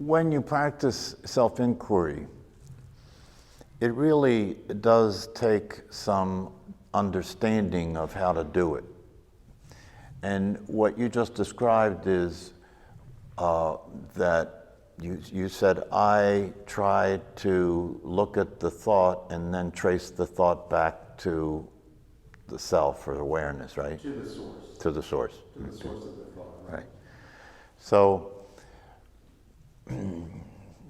when you practice self-inquiry, it really does take some understanding of how to do it. And what you just described is that you said, I tried to look at the thought and then trace the thought back to the self or awareness, right? To the source. To the source. To the source of the thought, right? Right. So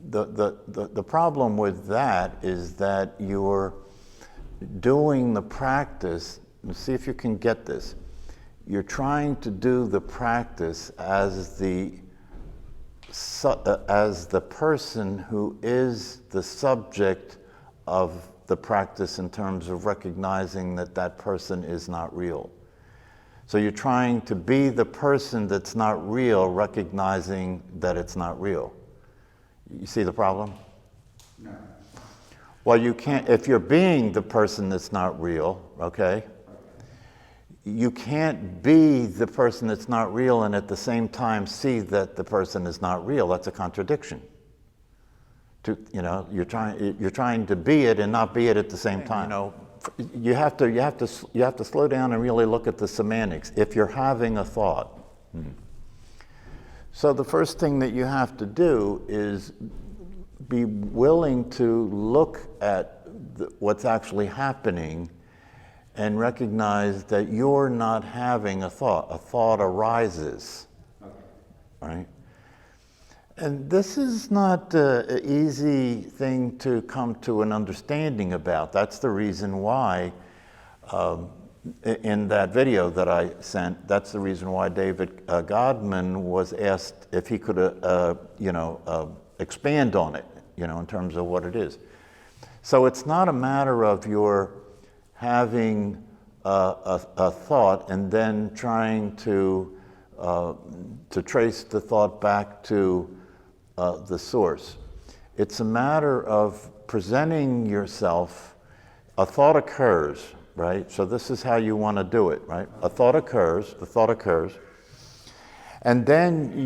the problem with that is that you're doing the practice, see if you can get this. You're trying to do the practice as the person who is the subject of the practice in terms of recognizing that that person is not real. So you're trying to be the person that's not real, recognizing that it's not real. You see the problem? No. Well, you can't, if you're being the person that's not real, okay? You can't be the person that's not real and at the same time see that the person is not real. That's a contradiction. You're trying to be it and not be it at the same time. You have to slow down and really look at the semantics. If you're having a thought, so the first thing that you have to do is be willing to look at what's actually happening and recognize that you're not having a thought. A thought arises, right? And this is not an easy thing to come to an understanding about. That's the reason why, in that video that I sent, that's the reason why David Godman was asked if he could, expand on it, in terms of what it is. So it's not a matter of your having a thought and then trying to trace the thought back to the source. It's a matter of presenting yourself. A thought occurs, right? So this is how you want to do it, right? A thought occurs, the thought occurs, and then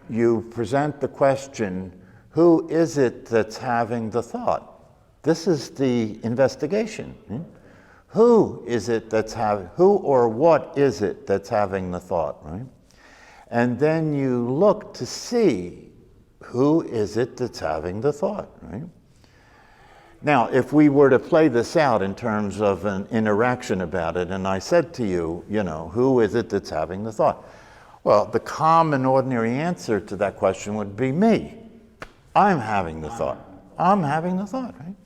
you present the question, who is it that's having the thought? This is the investigation. Who is it that's who or what is it that's having the thought, right? And then you look to see who is it that's having the thought, right? Now, if we were to play this out in terms of an interaction about it, and I said to you, who is it that's having the thought? Well, the common ordinary answer to that question would be me. I'm having the thought. I'm having the thought, right?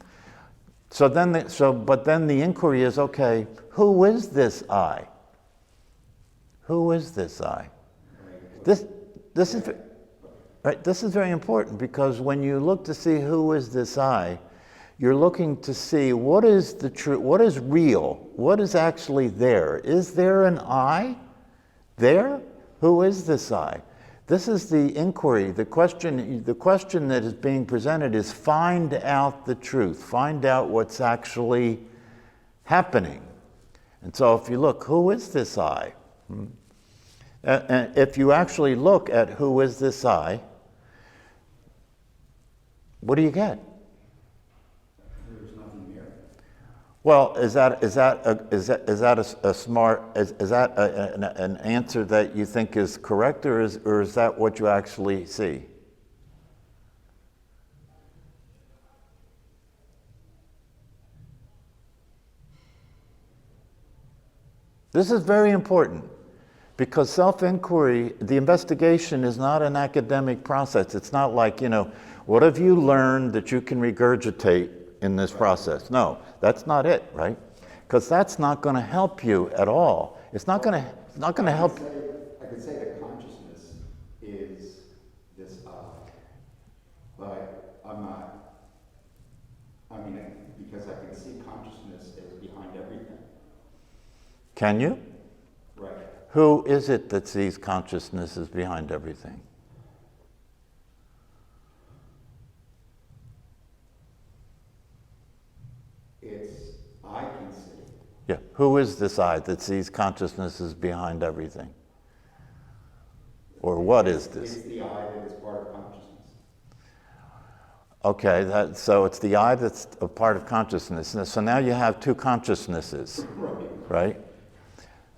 But then the inquiry is, okay, who is this I? Who is this I? This is very important, because when you look to see who is this I, you're looking to see what is the truth, what is real, what is actually there. Is there an I there? Who is this I? This is the inquiry. The question that is being presented is find out the truth, find out what's actually happening. And so if you look, who is this I? And if you actually look at who is this I, what do you get? There's nothing there. Well, is that an answer that you think is correct, or is that what you actually see? This is very important, because self-inquiry, the investigation is not an academic process. It's not like, what have you learned that you can regurgitate in this process? No, that's not it, right? Because that's not going to help you at all. It's not going to help. I could say that consciousness is this I, but I'm not. Because I can see consciousness as behind everything. Can you? Right. Who is it that sees consciousness as behind everything? I can see. Yeah. Who is this I that sees consciousness as behind everything? Or what is this? It's the I that is part of consciousness. Okay, so it's the I that's a part of consciousness. So now you have two consciousnesses, right?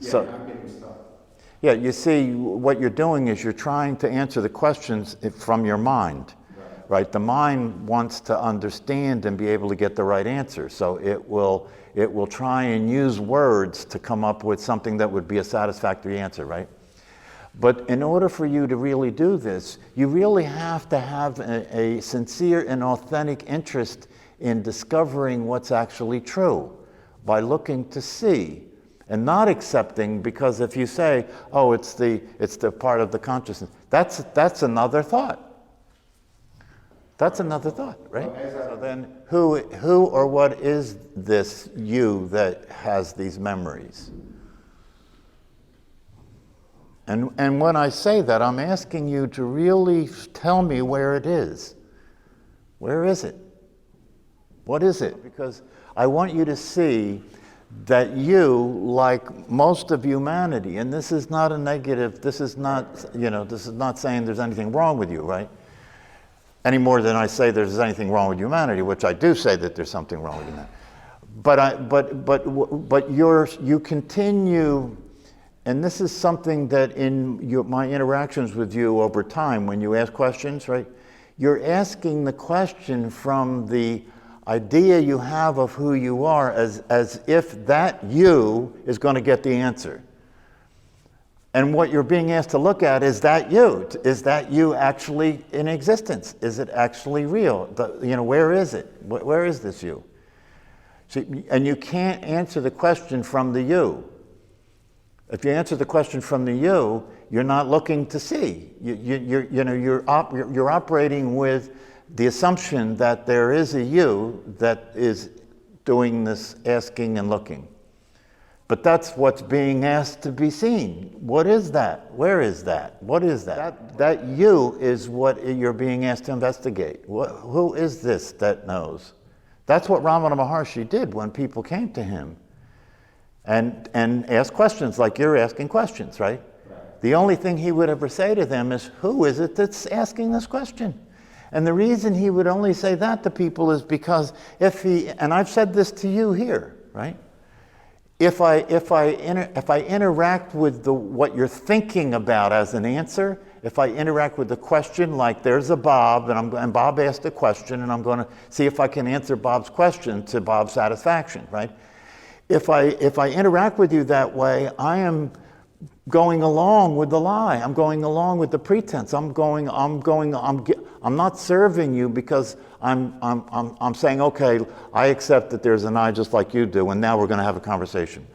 Yeah, So, I'm getting stuck. yeah, you see, what you're doing is you're trying to answer the questions from your mind, right? The mind wants to understand and be able to get the right answer. So it will try and use words to come up with something that would be a satisfactory answer, right? But in order for you to really do this, you really have to have a sincere and authentic interest in discovering what's actually true by looking to see and not accepting, because if you say, oh, it's the part of the consciousness, that's another thought. That's another thought, right? So then who or what is this you that has these memories? And when I say that, I'm asking you to really tell me where it is. Where is it? What is it? Because I want you to see that you, like most of humanity, and this is not a negative, this is not saying there's anything wrong with you, right? Any more than I say there's anything wrong with humanity, which I do say that there's something wrong with humanity. But you continue. And this is something that in my interactions with you over time, when you ask questions, right? You're asking the question from the idea you have of who you are as if that you is going to get the answer. And what you're being asked to look at is that you. Is that you actually in existence? Is it actually real? Where is it? Where is this you? See, and you can't answer the question from the you. If you answer the question from the you, you're not looking to see. You're operating with the assumption that there is a you that is doing this asking and looking. But that's what's being asked to be seen. What is that? Where is that? What is that? That you is what you're being asked to investigate. Who is this that knows? That's what Ramana Maharshi did when people came to him. And ask questions like you're asking questions, right? The only thing he would ever say to them is, who is it that's asking this question? And the reason he would only say that to people is because and I've said this to you here, right? If I interact with what you're thinking about as an answer, if I interact with the question like there's a Bob and Bob asked a question and I'm going to see if I can answer Bob's question to Bob's satisfaction, right? If I interact with you that way, I am going along with the lie. I'm going along with the pretense. I'm not serving you because I'm saying, okay, I accept that there's an I just like you do, and now we're going to have a conversation,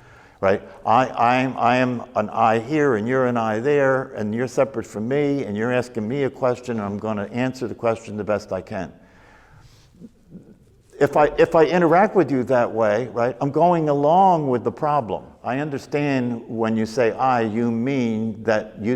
right? I am an I here, and you're an I there, and you're separate from me, and you're asking me a question, and I'm going to answer the question the best I can. If I interact with you that way, right, I'm going along with the problem. I understand when you say I, you mean that you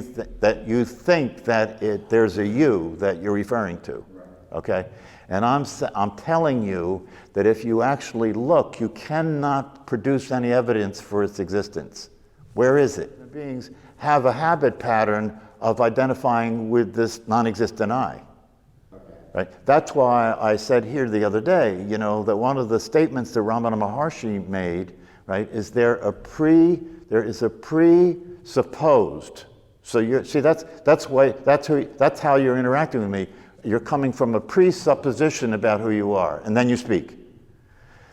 think that there's a you that you're referring to, okay? And I'm telling you that if you actually look, you cannot produce any evidence for its existence. Where is it? Human beings have a habit pattern of identifying with this non-existent I. Right? That's why I said here the other day, that one of the statements that Ramana Maharshi made, right, is there is a presupposed. So you see, that's how you're interacting with me. You're coming from a presupposition about who you are, and then you speak.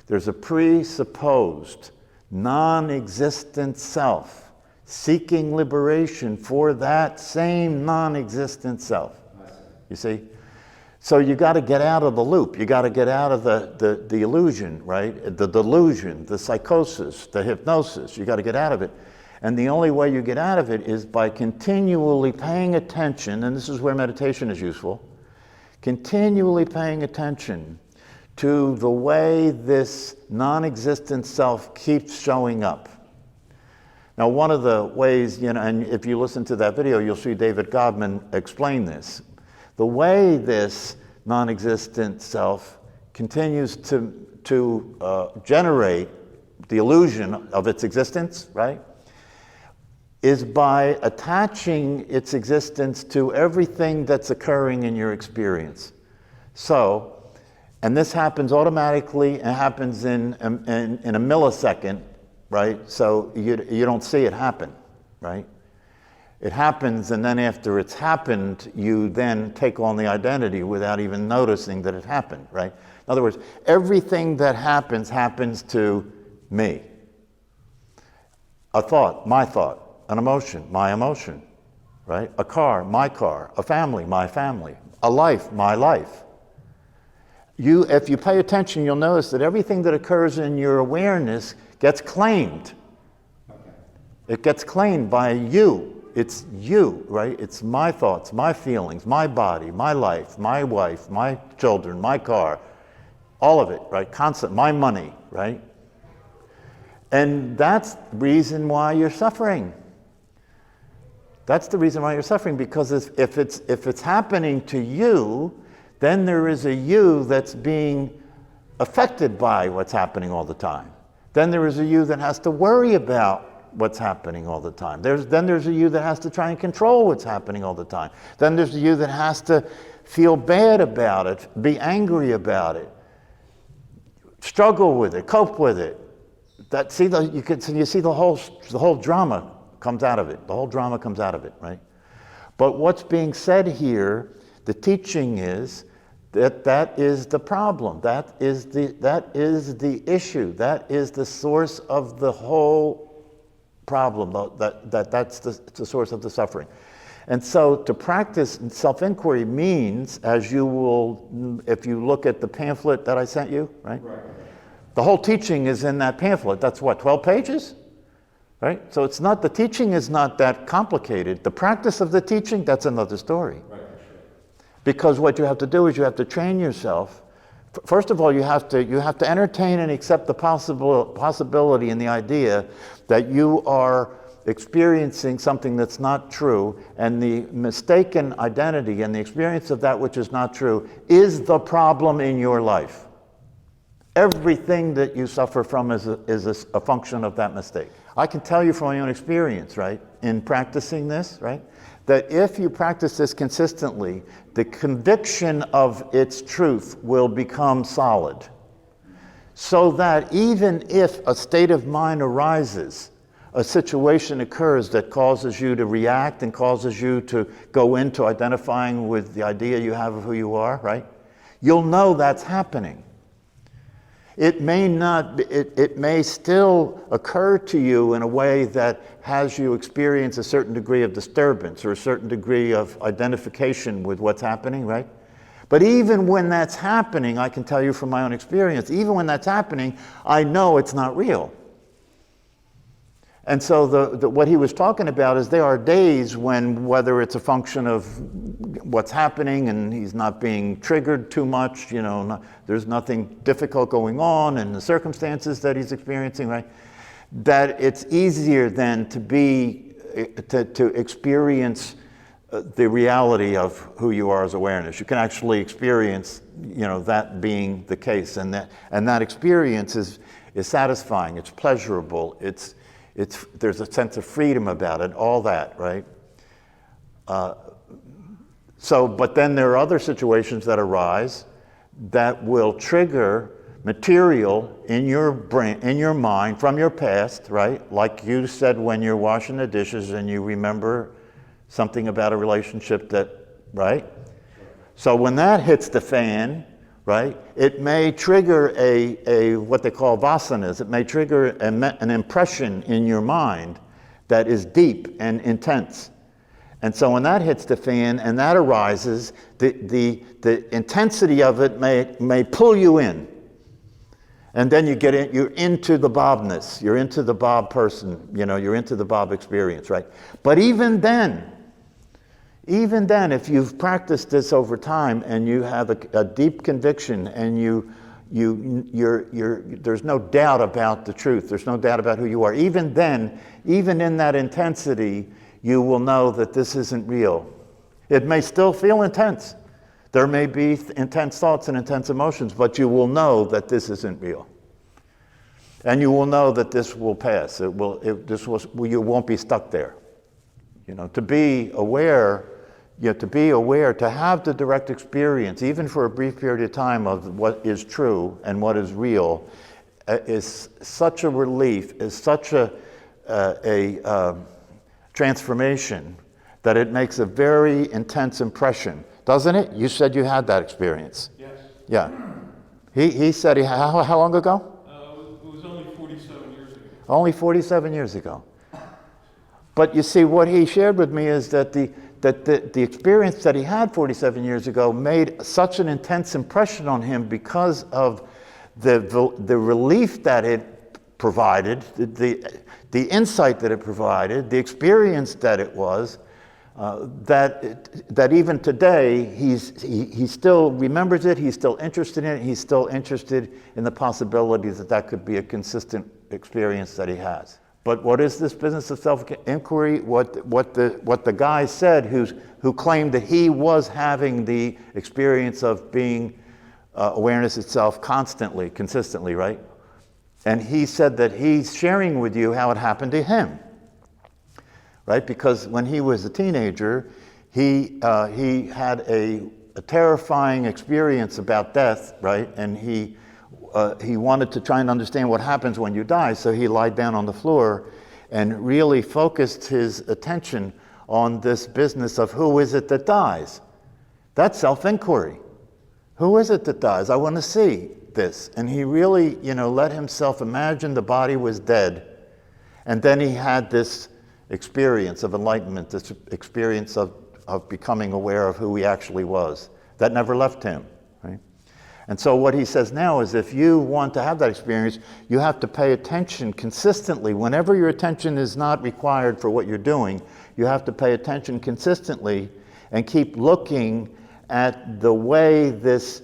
There's a presupposed, non-existent self seeking liberation for that same non-existent self. You see? So you got to get out of the loop. You got to get out of the illusion, right? The delusion, the psychosis, the hypnosis. You got to get out of it. And the only way you get out of it is by continually paying attention, and this is where meditation is useful, continually paying attention to the way this non-existent self keeps showing up. Now, one of the ways, and if you listen to that video, you'll see David Godman explain this. The way this non-existent self continues to generate the illusion of its existence, right, is by attaching its existence to everything that's occurring in your experience. So, And this happens automatically, and happens in a millisecond, right? So you don't see it happen, right? It happens, and then after it's happened, you then take on the identity without even noticing that it happened, right? In other words, everything that happens to me. A thought, my thought. An emotion, my emotion, right? A car, my car. A family, my family. A life, my life. If you pay attention, you'll notice that everything that occurs in your awareness gets claimed. Okay. It gets claimed by you. It's you, right? It's my thoughts, my feelings, my body, my life, my wife, my children, my car, all of it, right? Constant, my money, right? And that's the reason why you're suffering. That's the reason why you're suffering, because if it's happening to you, then there is a you that's being affected by what's happening all the time. Then there is a you that has to worry about what's happening all the time. Then there's a you that has to try and control what's happening all the time. Then there's a you that has to feel bad about it, be angry about it, struggle with it, cope with it. You see the whole drama comes out of it. The whole drama comes out of it, right? But what's being said here, the teaching is that is the problem. That is the issue. That is the source of the whole problem. That's the source of the suffering. And so to practice self-inquiry means, as you will, if you look at the pamphlet that I sent you, right? Right. The whole teaching is in that pamphlet. That's what, 12 pages? Right? So the teaching is not that complicated. The practice of the teaching, that's another story. Right. Because what you have to do is you have to train yourself. First of all, you have to entertain and accept the possibility and the idea that you are experiencing something that's not true, and the mistaken identity and the experience of that which is not true is the problem in your life. Everything that you suffer from is a function of that mistake. I can tell you from my own experience, right, in practicing this, right, that if you practice this consistently, the conviction of its truth will become solid. So that even if a state of mind arises, a situation occurs that causes you to react and causes you to go into identifying with the idea you have of who you are, right? You'll know that's happening. It may still occur to you in a way that has you experience a certain degree of disturbance or a certain degree of identification with what's happening, right? But even when that's happening, I can tell you from my own experience, even when that's happening, I know it's not real. And so what he was talking about is there are days when, whether it's a function of what's happening and he's not being triggered too much, there's nothing difficult going on in the circumstances that he's experiencing, right? That it's easier then to experience the reality of who you are as awareness. You can actually experience, that being the case, and that experience is satisfying. It's pleasurable. There's a sense of freedom about it, all that, right? But then there are other situations that arise that will trigger material in your brain, in your mind, from your past, right? Like you said when you're washing the dishes and you remember something about a relationship right? So when that hits the fan, right, it may trigger a what they call vasanas. It may trigger an impression in your mind that is deep and intense. And so when that hits the fan and that arises, the intensity of it may pull you in. And then you're into the Bobness. You're into the Bob person. You're into the Bob experience, right? But even then, if you've practiced this over time and you have a deep conviction and there's no doubt about the truth, there's no doubt about who you are, even then, even in that intensity, you will know that this isn't real. It may still feel intense. There may be intense thoughts and intense emotions, but you will know that this isn't real. And you will know that this will pass. You won't be stuck there. To be aware, to be aware, to have the direct experience, even for a brief period of time, of what is true and what is real, is such a relief, is such a transformation that it makes a very intense impression, doesn't it? You said you had that experience. Yes. Yeah. He said, how long ago? It was only 47 years ago. Only 47 years ago. But you see, what he shared with me is that the experience that he had 47 years ago made such an intense impression on him because of the relief that it provided, the insight that it provided, the experience that it was, that even today he still remembers it, he's still interested in it, he's still interested in the possibility that that could be a consistent experience that he has. But what is this business of self-inquiry? What the guy said who claimed that he was having the experience of being awareness itself constantly, consistently, right? And he said that he's sharing with you how it happened to him, right? Because when he was a teenager, he had a terrifying experience about death, right? And he wanted to try and understand what happens when you die, so he lied down on the floor and really focused his attention on this business of who is it that dies? That's self-inquiry. Who is it that dies? I want to see this. And he really, let himself imagine the body was dead. And then he had this experience of enlightenment, this experience of becoming aware of who he actually was. That never left him, right? And so what he says now is if you want to have that experience, you have to pay attention consistently. Whenever your attention is not required for what you're doing, you have to pay attention consistently and keep looking at the way this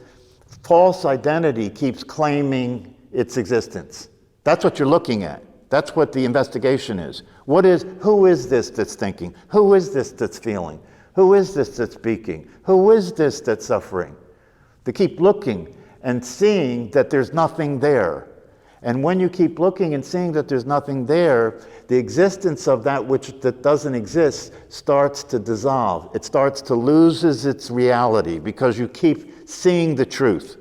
false identity keeps claiming its existence. That's what you're looking at. That's what the investigation is. Who is this that's thinking? Who is this that's feeling? Who is this that's speaking? Who is this that's suffering? To keep looking and seeing that there's nothing there. And when you keep looking and seeing that there's nothing there, the existence of that that doesn't exist starts to dissolve. It starts to lose its reality because you keep seeing the truth.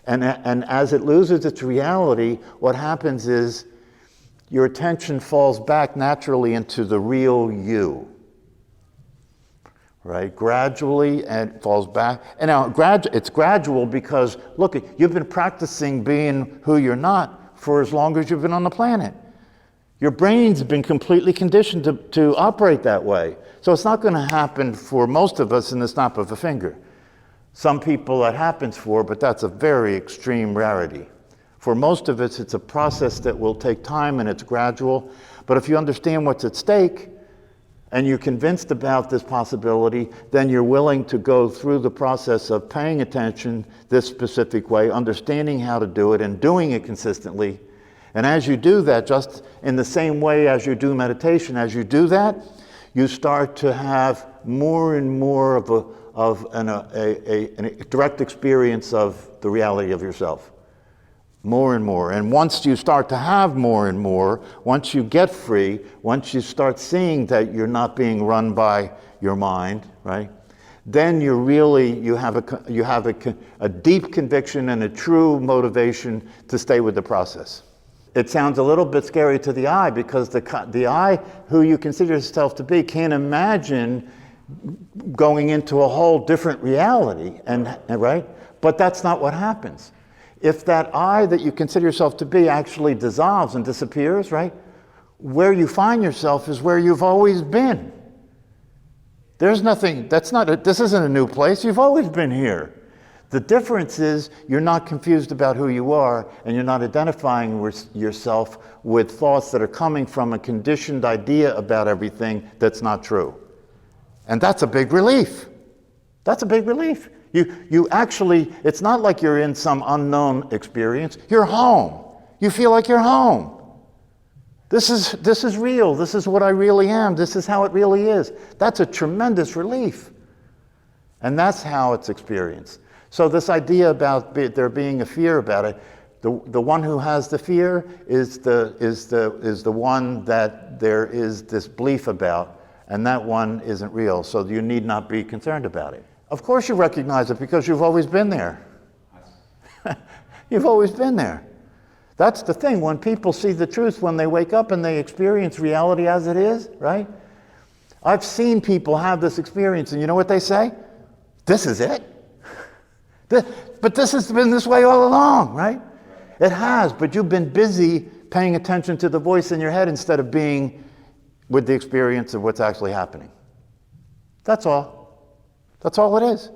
And as it loses its reality, what happens is your attention falls back naturally into the real you. Right? Gradually, and falls back. And now it's gradual because, look, you've been practicing being who you're not for as long as you've been on the planet. Your brain's been completely conditioned to operate that way. So it's not going to happen for most of us in the snap of a finger. Some people that happens for, but that's a very extreme rarity. For most of us, it's a process that will take time and it's gradual. But if you understand what's at stake, and you're convinced about this possibility, then you're willing to go through the process of paying attention this specific way, understanding how to do it, and doing it consistently. And as you do that, just in the same way as you do meditation, as you do that, you start to have more and more of a direct experience of the reality of yourself. More and more. And once you start to have more and more, once you get free, once you start seeing that you're not being run by your mind, right? Then you have a deep conviction and a true motivation to stay with the process. It sounds a little bit scary to the eye because the eye, who you consider yourself to be, can't imagine going into a whole different reality, right? But that's not what happens. If that I that you consider yourself to be actually dissolves and disappears, right? Where you find yourself is where you've always been. There's nothing, this isn't a new place, you've always been here. The difference is you're not confused about who you are and you're not identifying yourself with thoughts that are coming from a conditioned idea about everything that's not true. And that's a big relief. That's a big relief. You actually, it's not like you're in some unknown experience. You're home. You feel like you're home. This is real. This is what I really am. This is how it really is. That's a tremendous relief. And that's how it's experienced. So this idea about there being a fear about it, the one who has the fear is the one that there is this belief about. and that one isn't real, so you need not be concerned about it. Of course you recognize it because you've always been there. You've always been there. That's the thing. When people see the truth, when they wake up and they experience reality as it is, right? I've seen people have this experience, and you know what they say? This is it. But this has been this way all along, right? It has, but you've been busy paying attention to the voice in your head instead of being with the experience of what's actually happening. That's all. That's all it is.